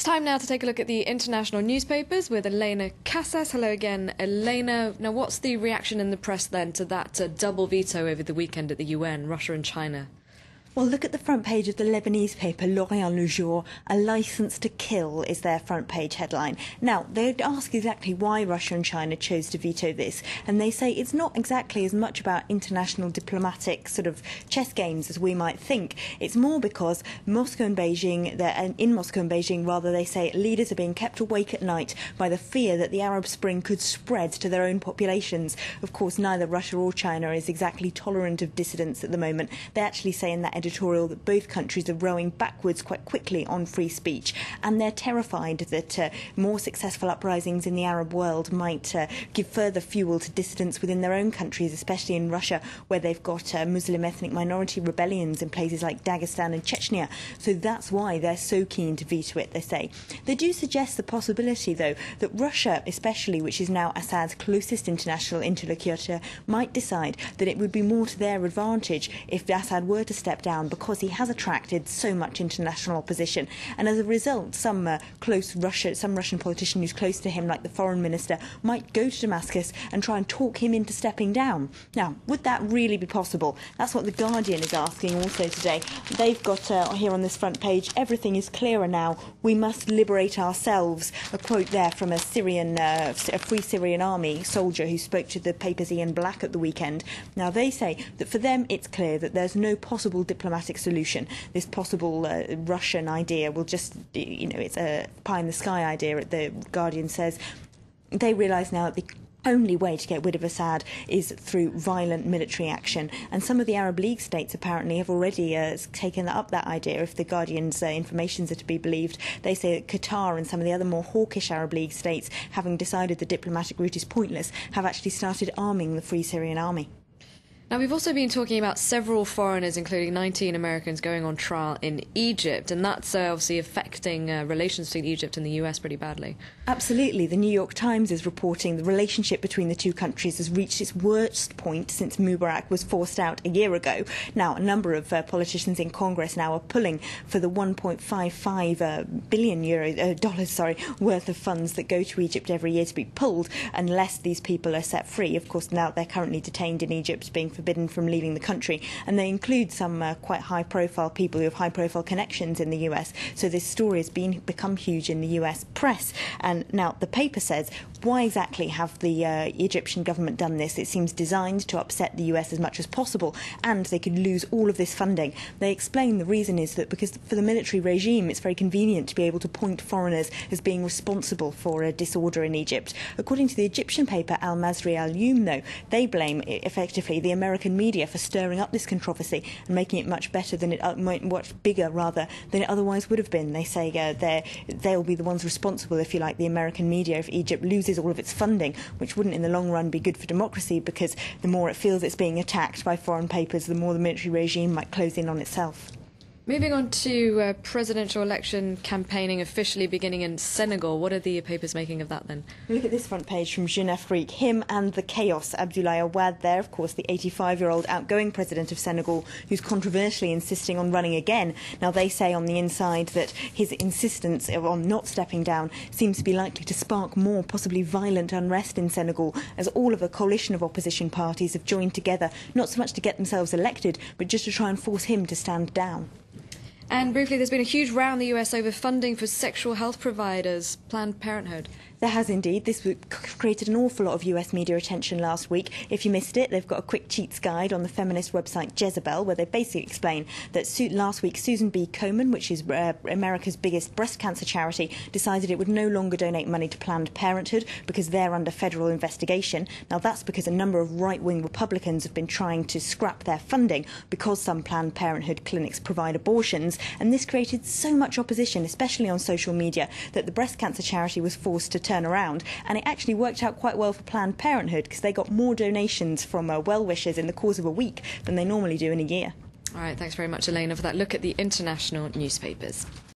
time now to take a look at the international newspapers with Elena Casas. Hello again, Elena. Now, what's the reaction in the press then to that double veto over the weekend at the UN, Russia and China? Well, look at the front page of the Lebanese paper, L'Orient Le Jour. A licence to kill is their front page headline. Now, they ask exactly why Russia and China chose to veto this, and they say it's not exactly as much about international diplomatic sort of chess games as we might think. It's more because Moscow and Beijing, in Moscow and Beijing, rather, they say leaders are being kept awake at night by the fear that the Arab Spring could spread to their own populations. Of course, neither Russia or China is exactly tolerant of dissidents at the moment. They actually say in that editorial that both countries are rowing backwards quite quickly on free speech, and they're terrified that more successful uprisings in the Arab world might give further fuel to dissidents within their own countries, especially in Russia, where they've got Muslim ethnic minority rebellions in places like Dagestan and Chechnya. So that's why they're so keen to veto it, they say. They do suggest the possibility, though, that Russia, especially, which is now Assad's closest international interlocutor, might decide that it would be more to their advantage if Assad were to step down, because he has attracted so much international opposition, and as a result some Russian politician who's close to him, like the foreign minister, might go to Damascus and try and talk him into stepping down. Now, would that really be possible? That's what The Guardian is asking also today. They've got here on this front page, everything is clearer now, we must liberate ourselves. A quote there from a Free Syrian Army soldier who spoke to the paper's Ian Black at the weekend. Now, they say that for them it's clear that there's no possible diplomatic solution. This possible Russian idea will just, it's a pie-in-the-sky idea, The Guardian says. They realise now that the only way to get rid of Assad is through violent military action, and some of the Arab League states apparently have already taken up that idea. If The Guardian's informations are to be believed, they say that Qatar and some of the other more hawkish Arab League states, having decided the diplomatic route is pointless, have actually started arming the Free Syrian Army. Now, we've also been talking about several foreigners, including 19 Americans, going on trial in Egypt, and that's obviously affecting relations between Egypt and the US pretty badly. Absolutely. The New York Times is reporting the relationship between the two countries has reached its worst point since Mubarak was forced out a year ago. Now, a number of politicians in Congress now are pulling for the $1.55 billion dollars worth of funds that go to Egypt every year to be pulled unless these people are set free. Of course, now they're currently detained in Egypt, being forbidden from leaving the country, and they include some quite high-profile people who have high-profile connections in the US. So this story has become huge in the US press, and now the paper says, why exactly have the Egyptian government done this? It seems designed to upset the US as much as possible, and they could lose all of this funding. They explain the reason is that because for the military regime it's very convenient to be able to point foreigners as being responsible for a disorder in Egypt. According to the Egyptian paper Al Masri Al Yom, though, they blame effectively the American media for stirring up this controversy and making it much bigger than it otherwise would have been. They say they'll be the ones responsible, if you like, the American media, if Egypt loses all of its funding, which wouldn't in the long run be good for democracy, because the more it feels it's being attacked by foreign papers, the more the military regime might close in on itself. Moving on to presidential election campaigning officially beginning in Senegal. What are the papers making of that then? Look at this front page from Jeune Afrique. Him and the chaos. Abdoulaye Wade there, of course, the 85-year-old outgoing president of Senegal, who's controversially insisting on running again. Now, they say on the inside that his insistence on not stepping down seems to be likely to spark more possibly violent unrest in Senegal, as all of a coalition of opposition parties have joined together, not so much to get themselves elected, but just to try and force him to stand down. And briefly, there's been a huge row in the US over funding for sexual health providers, Planned Parenthood. There has indeed. This created an awful lot of US media attention last week. If you missed it, they've got a quick cheats guide on the feminist website Jezebel, where they basically explain that last week Susan B. Komen, which is America's biggest breast cancer charity, decided it would no longer donate money to Planned Parenthood because they're under federal investigation. Now, that's because a number of right-wing Republicans have been trying to scrap their funding because some Planned Parenthood clinics provide abortions, and this created so much opposition, especially on social media, that the breast cancer charity was forced to turn around, and it actually worked out quite well for Planned Parenthood because they got more donations from well-wishers in the course of a week than they normally do in a year. All right, thanks very much, Elena, for that look at the international newspapers.